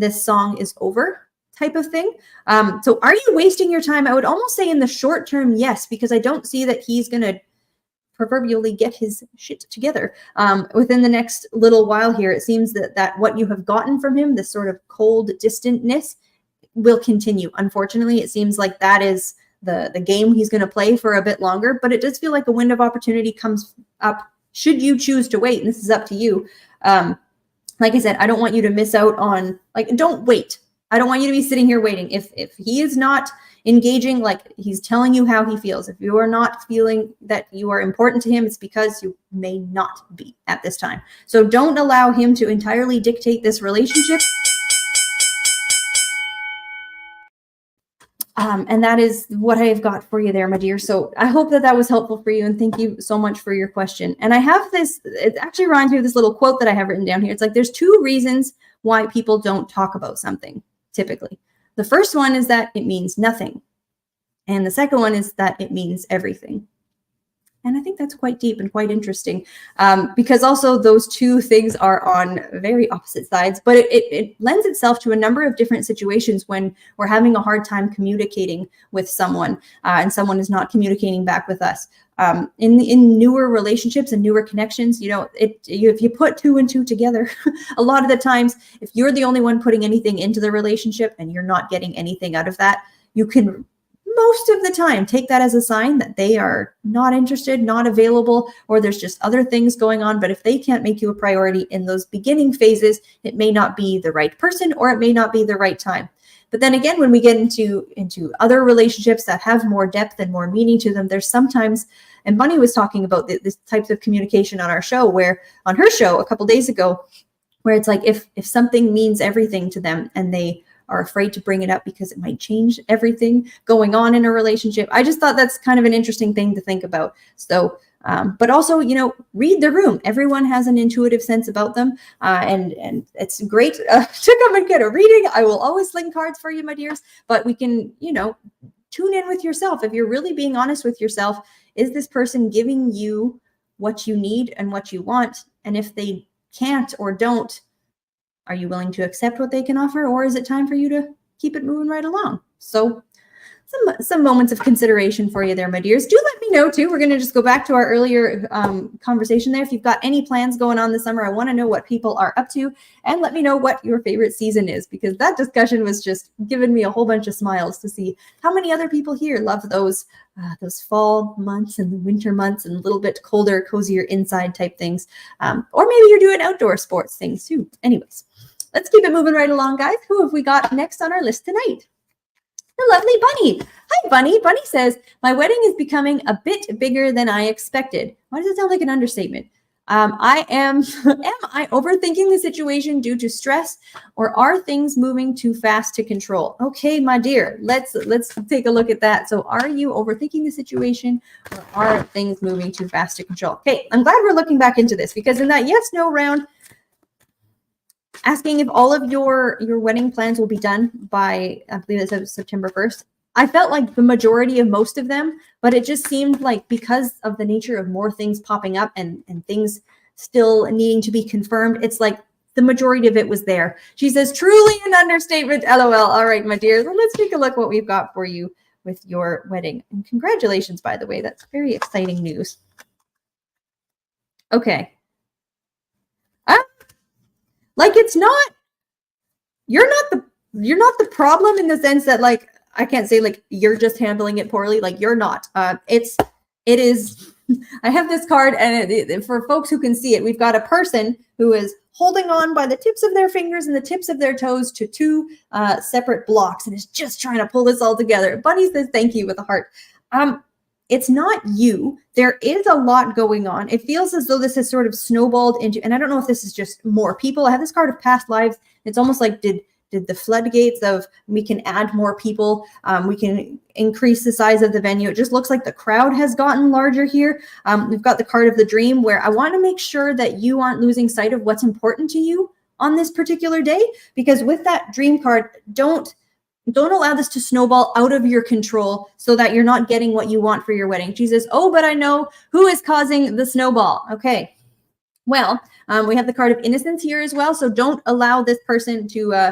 song is over type of thing. So are you wasting your time? I would almost say in the short term, yes, because I don't see that he's going to proverbially get his shit together within the next little while here. It seems that what you have gotten from him, this sort of cold distantness, will continue. Unfortunately, it seems like that is the game he's going to play for a bit longer, but it does feel like a window of opportunity comes up should you choose to wait, and this is up to you. Like I said, I don't want you to miss out on, don't wait. I don't want you to be sitting here waiting. If he is not engaging, like he's telling you how he feels, if you are not feeling that you are important to him, it's because you may not be at this time. So don't allow him to entirely dictate this relationship. And that is what I have got for you there, my dear. So I hope that was helpful for you, and thank you so much for your question. And I have this, it actually reminds me of this little quote that I have written down here. It's like, there's two reasons why people don't talk about something, typically. The first one is that it means nothing. And the second one is that it means everything. And I think that's quite deep and quite interesting, because also those two things are on very opposite sides, but it lends itself to a number of different situations when we're having a hard time communicating with someone, and someone is not communicating back with us. In newer relationships and newer connections, if you put two and two together, a lot of the times, if you're the only one putting anything into the relationship and you're not getting anything out of that, you can most of the time take that as a sign that they are not interested, not available, or there's just other things going on. But if they can't make you a priority in those beginning phases, it may not be the right person, or it may not be the right time. But then again, when we get into other relationships that have more depth and more meaning to them, there's sometimes, and Bunny was talking about this types of communication on our show, on her show a couple days ago, where it's like if something means everything to them and they are afraid to bring it up because it might change everything going on in a relationship. I just thought that's kind of an interesting thing to think about. So But also, read the room. Everyone has an intuitive sense about them. And it's great to come and get a reading. I will always sling cards for you, my dears, but we can, tune in with yourself. If you're really being honest with yourself, is this person giving you what you need and what you want? And if they can't or don't, are you willing to accept what they can offer? Or is it time for you to keep it moving right along? So some moments of consideration for you there, my dears. Do let me know too. We're going to just go back to our earlier conversation there. If you've got any plans going on this summer, I want to know what people are up to, and let me know what your favorite season is, because that discussion was just giving me a whole bunch of smiles to see how many other people here love those fall months and the winter months and a little bit colder, cozier inside type things. Or maybe you're doing outdoor sports things too. Anyways, let's keep it moving right along, guys. Who have we got next on our list tonight? The lovely Bunny. Hi, Bunny. Bunny says, my wedding is becoming a bit bigger than I expected. Why does it sound like an understatement? Am I overthinking the situation due to stress, or are things moving too fast to control? Okay, my dear, let's take a look at that. So are you overthinking the situation, or are things moving too fast to control? Okay, I'm glad we're looking back into this, because in that yes/no round, asking if all of your wedding plans will be done by, I believe it's September 1st. I felt like the majority of most of them, but it just seemed like because of the nature of more things popping up and things still needing to be confirmed, it's like the majority of it was there. She says, truly an understatement, LOL. All right, my dears, well, let's take a look what we've got for you with your wedding. And congratulations, by the way. That's very exciting news. Okay. Like, it's not, you're not the problem in the sense that, like, I can't say like you're just handling it poorly. Like, you're not. It is. I have this card, and for folks who can see it, we've got a person who is holding on by the tips of their fingers and the tips of their toes to two separate blocks, and is just trying to pull this all together. Bunny says thank you with a heart. It's not you. There is a lot going on. It feels as though this has sort of snowballed into, and I don't know if this is just more people. I have this card of past lives. It's almost like did the floodgates of we can add more people. We can increase the size of the venue. It just looks like the crowd has gotten larger here. We've got the card of the dream, where I want to make sure that you aren't losing sight of what's important to you on this particular day, because with that dream card, don't allow this to snowball out of your control so that you're not getting what you want for your wedding. She says, oh, but I know who is causing the snowball. Okay. Well, we have the card of innocence here as well. So don't allow this person to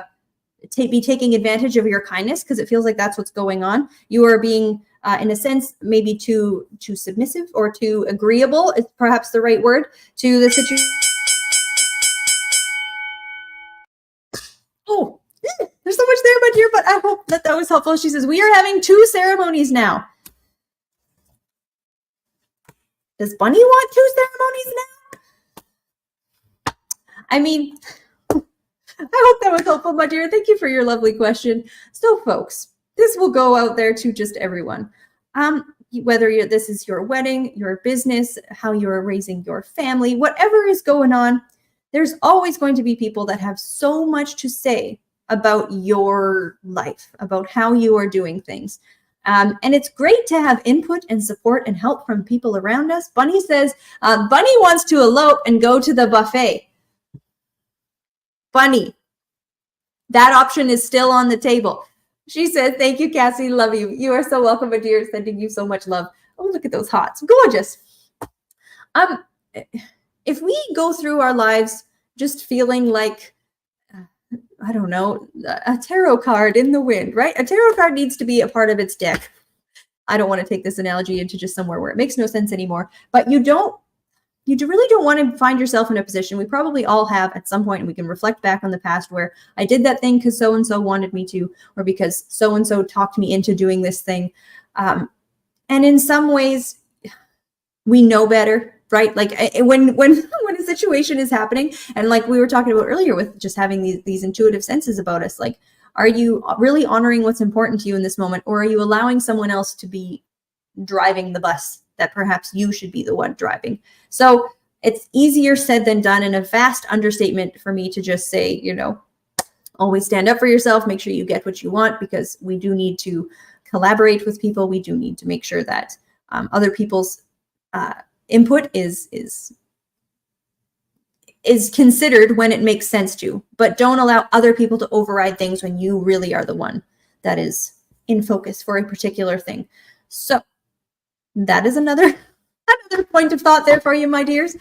be taking advantage of your kindness, because it feels like that's what's going on. You are being, in a sense, maybe too submissive or too agreeable is perhaps the right word to the situation. Oh, there's so much there, my dear, but I hope that was helpful. She says, we are having 2 ceremonies now. Does Bunny want 2 ceremonies now? I mean, I hope that was helpful, my dear. Thank you for your lovely question. So, folks, this will go out there to just everyone. Whether this is your wedding, your business, how you're raising your family, whatever is going on, there's always going to be people that have so much to say about your life, about how you are doing things. And it's great to have input and support and help from people around us. Bunny says, Bunny wants to elope and go to the buffet. Bunny, that option is still on the table. She says, thank you, Cassie. Love you. You are so welcome, my dear. Sending you so much love. Oh, look at those hots. Gorgeous. If we go through our lives just feeling like, I don't know, a tarot card in the wind, right? A tarot card needs to be a part of its deck. I don't want to take this analogy into just somewhere where it makes no sense anymore, but you really don't want to find yourself in a position, we probably all have at some point, and we can reflect back on the past where I did that thing because so-and-so wanted me to, or because so-and-so talked me into doing this thing. And in some ways, we know better, right? Like when a situation is happening, and like we were talking about earlier with just having these intuitive senses about us, like, are you really honoring what's important to you in this moment, or are you allowing someone else to be driving the bus that perhaps you should be the one driving? So it's easier said than done, and a vast understatement for me to just say, always stand up for yourself, make sure you get what you want, because we do need to collaborate with people. We do need to make sure that other people's input is considered when it makes sense to, but don't allow other people to override things when you really are the one that is in focus for a particular thing. So that is another point of thought there for you, my dears.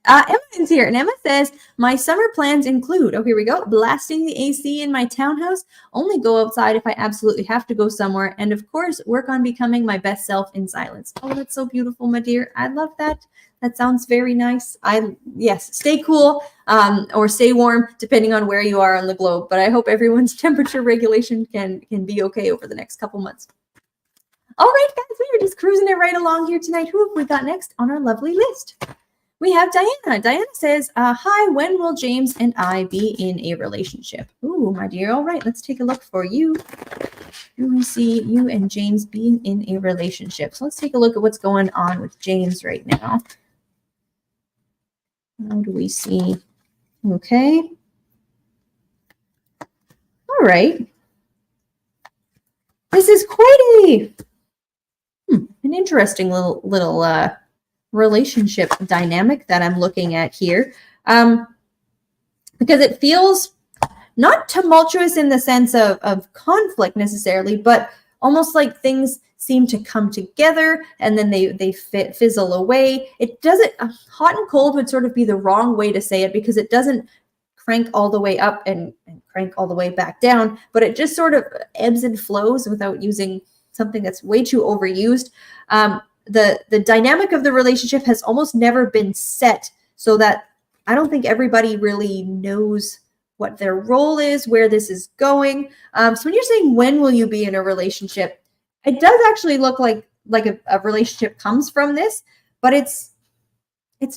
Emma is here, and Emma says, my summer plans include, oh, here we go, blasting the AC in my townhouse, only go outside if I absolutely have to go somewhere, and of course, work on becoming my best self in silence. Oh, that's so beautiful, my dear. I love that. That sounds very nice. Yes, stay cool or stay warm, depending on where you are on the globe, but I hope everyone's temperature regulation can be okay over the next couple months. All right, guys, we are just cruising it right along here tonight. Who have we got next on our lovely list? We have Diana. Diana says, hi, when will James and I be in a relationship? Ooh, my dear. All right, let's take a look for you. Do we see you and James being in a relationship? So let's take a look at what's going on with James right now. How do we see? Okay. All right. This is quite an interesting little relationship dynamic that I'm looking at here, because it feels not tumultuous in the sense of conflict necessarily, but almost like things seem to come together and then they fizzle away. It doesn't, hot and cold would sort of be the wrong way to say it, because it doesn't crank all the way up and crank all the way back down, but it just sort of ebbs and flows without using something that's way too overused. The dynamic of the relationship has almost never been set, so that I don't think everybody really knows what their role is, where this is going. So when you're saying when will you be in a relationship, it does actually look like a relationship comes from this, but it's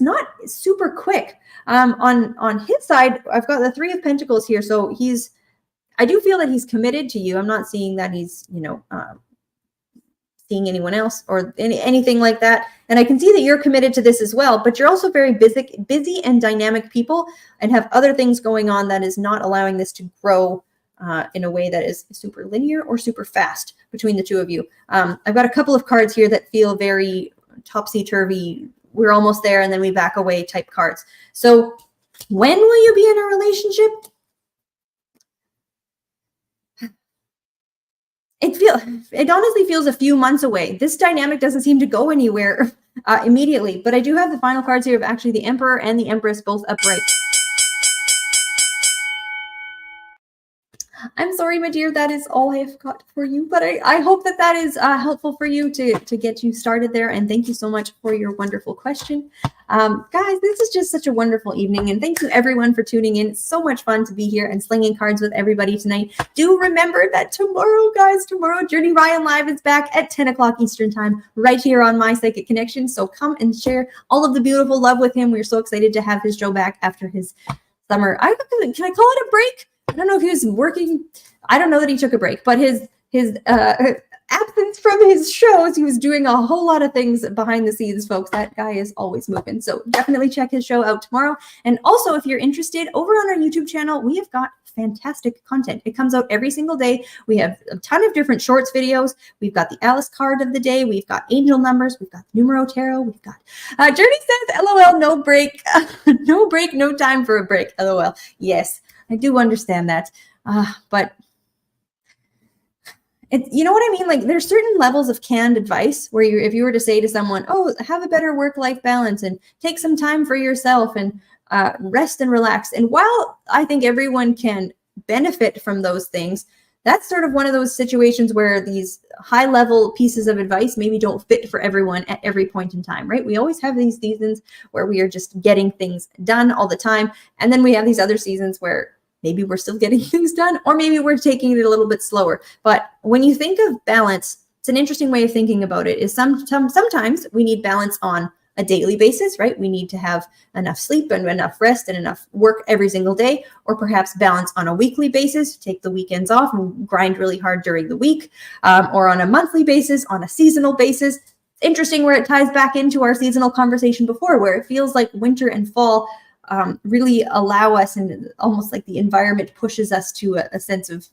not super quick. On his side, I've got the Three of Pentacles here, so I do feel that he's committed to you. I'm not seeing that he's seeing anyone else or anything like that. And I can see that you're committed to this as well, but you're also very busy and dynamic people and have other things going on that is not allowing this to grow in a way that is super linear or super fast between the two of you. I've got a couple of cards here that feel very topsy-turvy. We're almost there and then we back away type cards. So when will you be in a relationship? It honestly feels a few months away. This dynamic doesn't seem to go anywhere immediately, but I do have the final cards here of actually the Emperor and the Empress both upright. I'm sorry, my dear, that is all I have got for you, but I hope that is helpful for you to get you started there, and thank you so much for your wonderful question. Guys, this is just such a wonderful evening, and thank you everyone for tuning in. It's so much fun to be here and slinging cards with everybody tonight. Do remember that tomorrow, guys, Journey Ryan Live is back at 10 o'clock Eastern Time, right here on My Psychic Connection, so come and share all of the beautiful love with him. We're so excited to have his show back after his summer. Can I call it a break? I don't know if he was working. I don't know that he took a break, but his absence from his shows, he was doing a whole lot of things behind the scenes, folks. That guy is always moving. So definitely check his show out tomorrow. And also, if you're interested, over on our YouTube channel, we have got fantastic content. It comes out every single day. We have a ton of different shorts videos. We've got the Alice card of the day. We've got angel numbers. We've got numero tarot. We've got Journey says, LOL, no break. No break, no time for a break. LOL. Yes, I do understand that. But you know what I mean? Like, there's certain levels of canned advice where if you were to say to someone, oh, have a better work-life balance and take some time for yourself and rest and relax. And while I think everyone can benefit from those things, that's sort of one of those situations where these high-level pieces of advice maybe don't fit for everyone at every point in time, right? We always have these seasons where we are just getting things done all the time. And then we have these other seasons where maybe we're still getting things done, or maybe we're taking it a little bit slower. But when you think of balance, it's an interesting way of thinking about it, is sometimes we need balance on a daily basis, right? We need to have enough sleep and enough rest and enough work every single day, or perhaps balance on a weekly basis, take the weekends off and grind really hard during the week, or on a monthly basis, on a seasonal basis. Interesting where it ties back into our seasonal conversation before, where it feels like winter and fall really allow us, and almost like the environment pushes us to a sense of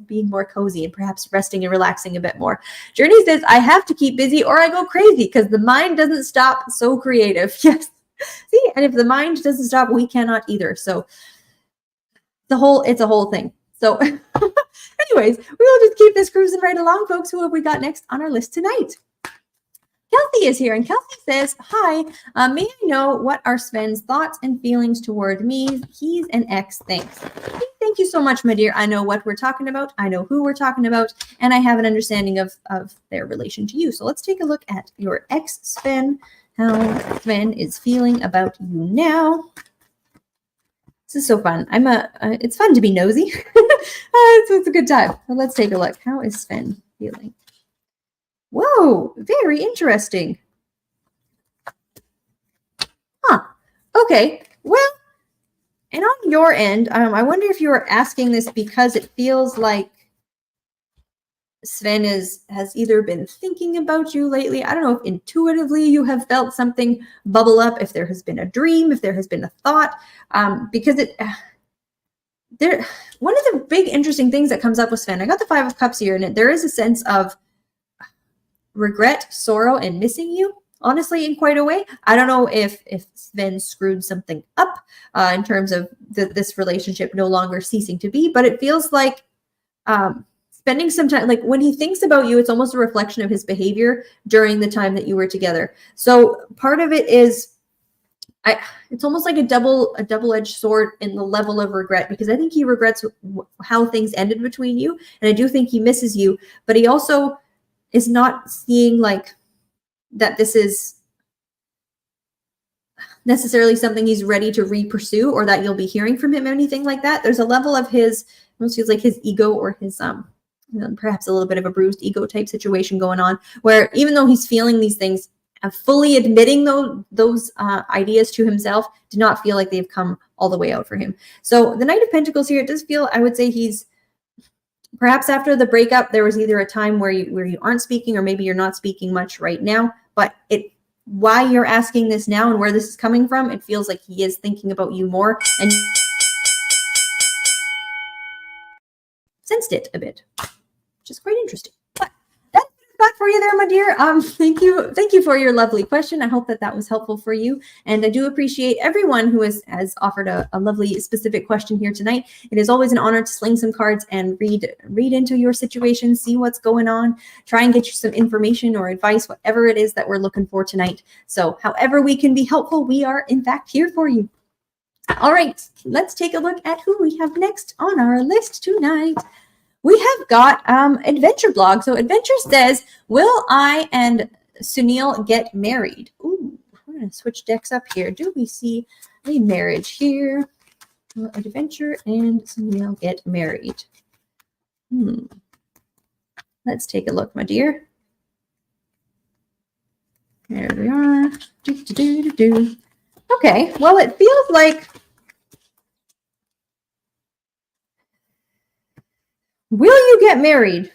being more cozy and perhaps resting and relaxing a bit more. Journey says, I have to keep busy or I go crazy because the mind doesn't stop. So creative. Yes. See, and if the mind doesn't stop, we cannot either. So it's a whole thing. So anyways, we will just keep this cruising right along, folks. Who have we got next on our list tonight? Kelsey is here, and Kelsey says, hi, may I know what are Sven's thoughts and feelings toward me? He's an ex, thanks. Thank you so much, my dear. I know what we're talking about. I know who we're talking about, and I have an understanding of their relation to you. So let's take a look at your ex, Sven, how Sven is feeling about you now. This is so fun. It's fun to be nosy. It's a good time. So let's take a look. How is Sven feeling? Whoa, very interesting. Huh. Okay. Well, and on your end, I wonder if you were asking this because it feels like Sven has either been thinking about you lately. I don't know if intuitively you have felt something bubble up, if there has been a dream, if there has been a thought, because one of the big interesting things that comes up with Sven, I got the 5 of Cups here, and there is a sense of regret, sorrow, and missing you, honestly, in quite a way. I don't know if Sven screwed something up in terms of this relationship no longer ceasing to be, but it feels like spending some time, like when he thinks about you, it's almost a reflection of his behavior during the time that you were together. So part of it is, it's almost like a double-edged sword in the level of regret, because I think he regrets how things ended between you, and I do think he misses you, but he also is not seeing like that this is necessarily something he's ready to re-pursue, or that you'll be hearing from him, anything like that. There's a level of his, almost feels like his ego, or his perhaps a little bit of a bruised ego type situation going on, where even though he's feeling these things, fully admitting those ideas to himself, do not feel like they've come all the way out for him. So the Knight of Pentacles here, it does feel, I would say he's, perhaps after the breakup, there was either a time where you aren't speaking, or maybe you're not speaking much right now, but why you're asking this now and where this is coming from, it feels like he is thinking about you more and sensed it a bit, which is quite interesting. But that's back for you there, my dear. Thank you for your lovely question. I hope that was helpful for you, and I do appreciate everyone who has offered a lovely specific question here tonight. It is always an honor to sling some cards and read into your situation, see what's going on, try and get you some information or advice, whatever it is that we're looking for tonight. So however we can be helpful, we are in fact here for you. All right, let's take a look at who we have next on our list tonight. We have got Adventure Blog. So Adventure says, will I and Sunil get married? Ooh, we're going to switch decks up here. Do we see a marriage here? Will Adventure and Sunil get married? Let's take a look, my dear. There we are. Okay, well, it feels like, will you get married?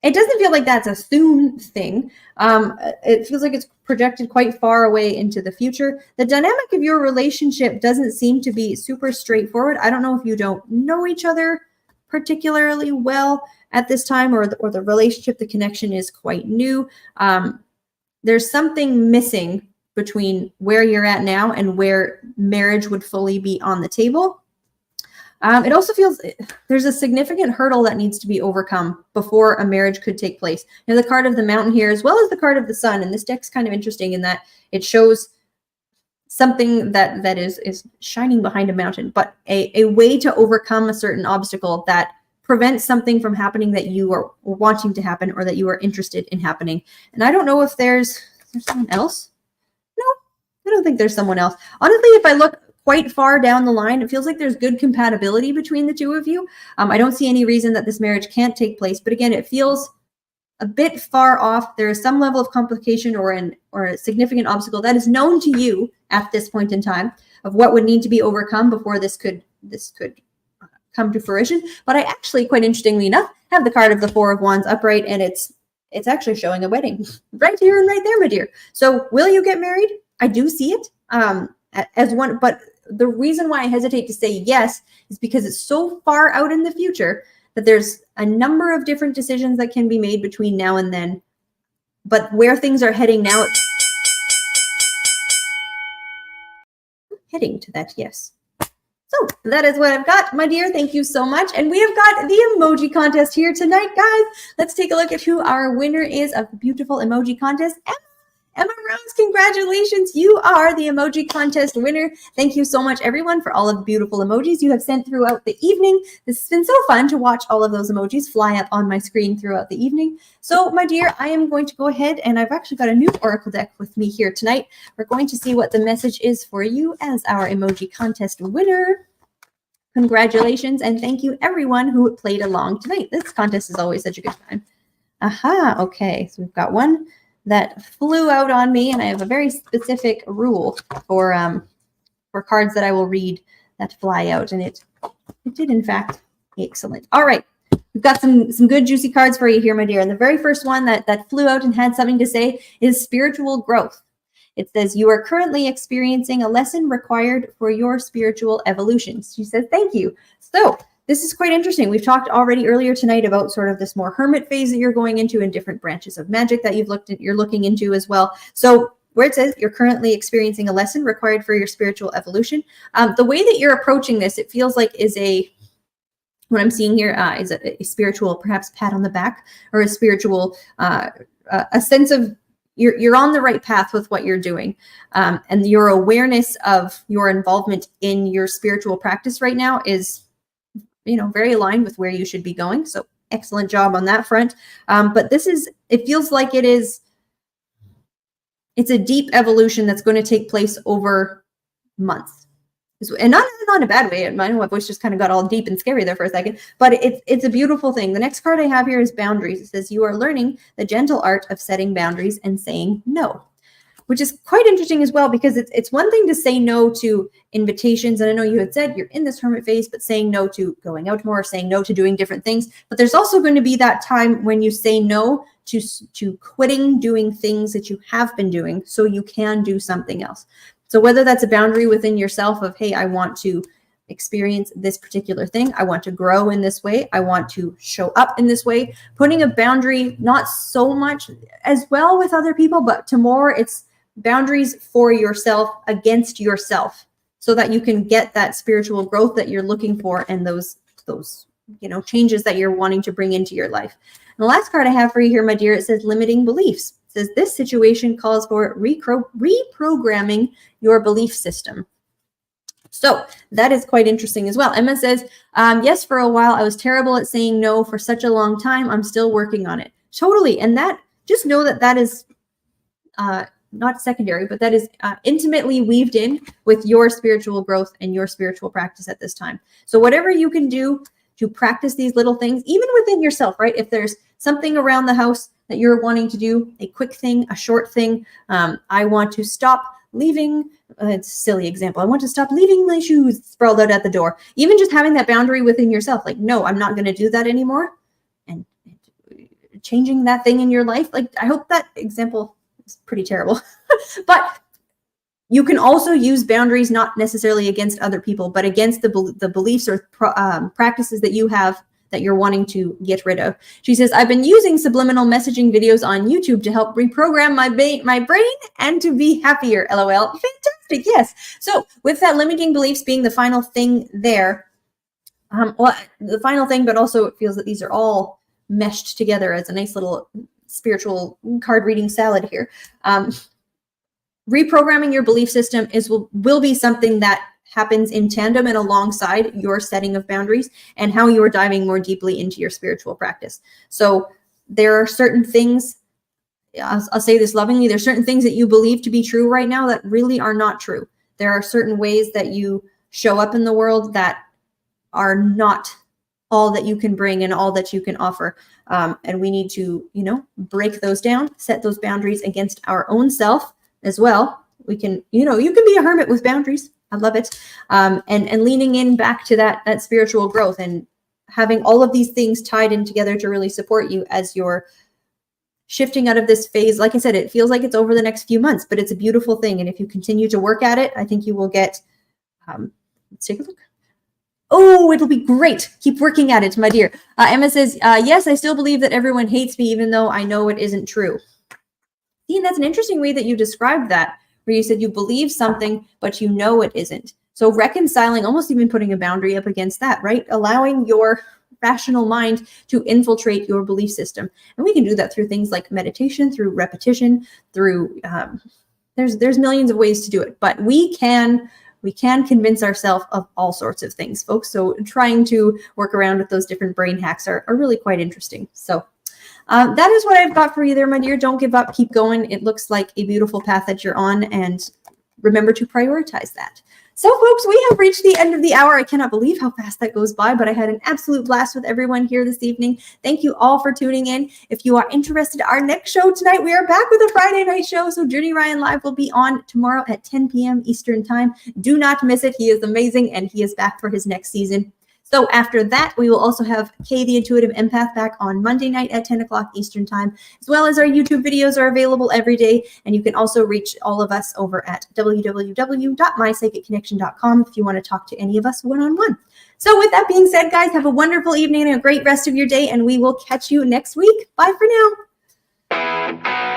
It doesn't feel like that's a soon thing. It feels like it's projected quite far away into the future. The dynamic of your relationship doesn't seem to be super straightforward. I don't know if you don't know each other particularly well at this time, or the relationship, the connection is quite new. There's something missing between where you're at now and where marriage would fully be on the table. It also feels there's a significant hurdle that needs to be overcome before a marriage could take place. You know, the card of the Mountain here, as well as the card of the Sun, and this deck's kind of interesting in that it shows something that is shining behind a mountain, but a way to overcome a certain obstacle that prevents something from happening that you are wanting to happen, or that you are interested in happening. And I don't know if there's someone else. No, I don't think there's someone else. Honestly, if I look quite far down the line, it feels like there's good compatibility between the two of you. I don't see any reason that this marriage can't take place, but again, it feels a bit far off. There is some level of complication or a significant obstacle that is known to you at this point in time of what would need to be overcome before this could come to fruition. But I actually, quite interestingly enough, have the card of the Four of Wands upright, and it's actually showing a wedding right here and right there, my dear. So will you get married? I do see it as one, but the reason why I hesitate to say yes is because it's so far out in the future that there's a number of different decisions that can be made between now and then. But where things are heading now, heading to that yes. So that is what I've got, my dear. Thank you so much. And we have got the emoji contest here tonight, guys. Let's take a look at who our winner is of the beautiful emoji contest. Emma Rose, congratulations. You are the emoji contest winner. Thank you so much, everyone, for all of the beautiful emojis you have sent throughout the evening. This has been so fun to watch all of those emojis fly up on my screen throughout the evening. So, my dear, I am going to go ahead, and I've actually got a new Oracle deck with me here tonight. We're going to see what the message is for you as our emoji contest winner. Congratulations, and thank you, everyone who played along tonight. This contest is always such a good time. Aha, okay, so we've got one that flew out on me, and I have a very specific rule for cards that I will read that fly out, and it did in fact. Excellent. All right, we've got some good juicy cards for you here, my dear. And the very first one that flew out and had something to say is spiritual growth. It says, you are currently experiencing a lesson required for your spiritual evolution. She says, thank you. So this is quite interesting. We've talked already earlier tonight about sort of this more hermit phase that you're going into and different branches of magic that you're looking into as well. So where it says you're currently experiencing a lesson required for your spiritual evolution, the way that you're approaching this, it feels like what I'm seeing here is a spiritual, perhaps pat on the back, or a spiritual, a sense of you're on the right path with what you're doing. And your awareness of your involvement in your spiritual practice right now is very aligned with where you should be going. So excellent job on that front. But it feels like it's a deep evolution that's going to take place over months. And not in a bad way. I know my voice just kind of got all deep and scary there for a second, but it's a beautiful thing. The next card I have here is boundaries. It says you are learning the gentle art of setting boundaries and saying no, which is quite interesting as well, because it's one thing to say no to invitations. And I know you had said you're in this hermit phase, but saying no to going out more, saying no to doing different things. But there's also going to be that time when you say no to quitting doing things that you have been doing so you can do something else. So whether that's a boundary within yourself of, hey, I want to experience this particular thing, I want to grow in this way, I want to show up in this way, putting a boundary, not so much as well with other people, but to more, it's boundaries for yourself against yourself, so that you can get that spiritual growth that you're looking for and those changes that you're wanting to bring into your life. And the last card I have for you here, my dear, it says limiting beliefs. It says this situation calls for reprogramming your belief system. So that is quite interesting as well. Emma says, yes, for a while I was terrible at saying no for such a long time. I'm still working on it. Totally. And that, just know that is not secondary, but that is intimately weaved in with your spiritual growth and your spiritual practice at this time. So whatever you can do to practice these little things, even within yourself, right? If there's something around the house that you're wanting to do, a quick thing, a short thing, I want to stop leaving, it's a silly example, I want to stop leaving my shoes sprawled out at the door. Even just having that boundary within yourself, like, no, I'm not going to do that anymore. And changing that thing in your life, like, I hope that example is pretty terrible. But you can also use boundaries not necessarily against other people, but against the beliefs or practices that you have that you're wanting to get rid of. She says, I've been using subliminal messaging videos on YouTube to help reprogram my brain and to be happier. LOL. Fantastic. Yes. So with that limiting beliefs being the final thing there, the final thing, but also it feels that these are all meshed together as a nice little spiritual card reading salad here. Reprogramming your belief system will be something that happens in tandem and alongside your setting of boundaries and how you're diving more deeply into your spiritual practice. So there are certain things, I'll say this lovingly, there's certain things that you believe to be true right now that really are not true. There are certain ways that you show up in the world that are not all that you can bring and all that you can offer. And we need to, break those down, set those boundaries against our own self as well. We can, you can be a hermit with boundaries. I love it. And leaning in back to that spiritual growth and having all of these things tied in together to really support you as you're shifting out of this phase. Like I said, it feels like it's over the next few months, but it's a beautiful thing. And if you continue to work at it, I think you will get Let's take a look. Oh, it'll be great. Keep working at it, my dear. Emma says, yes, I still believe that everyone hates me, even though I know it isn't true. See, and that's an interesting way that you described that, where you said you believe something, but you know it isn't. So reconciling, almost even putting a boundary up against that, right? Allowing your rational mind to infiltrate your belief system. And we can do that through things like meditation, through repetition, through, there's millions of ways to do it, but we can convince ourselves of all sorts of things, folks. So trying to work around with those different brain hacks are really quite interesting. So that is what I've got for you there, my dear. Don't give up. Keep going. It looks like a beautiful path that you're on, and remember to prioritize that. So, folks, we have reached the end of the hour. I cannot believe how fast that goes by, but I had an absolute blast with everyone here this evening. Thank you all for tuning in. If you are interested, our next show tonight, we are back with a Friday night show. So Journey Ryan Live will be on tomorrow at 10 p.m. Eastern Time. Do not miss it. He is amazing, and he is back for his next season. So after that, we will also have Kay the Intuitive Empath back on Monday night at 10 o'clock Eastern Time, as well as our YouTube videos are available every day. And you can also reach all of us over at www.mypsychicconnection.com if you want to talk to any of us one-on-one. So with that being said, guys, have a wonderful evening and a great rest of your day, and we will catch you next week. Bye for now.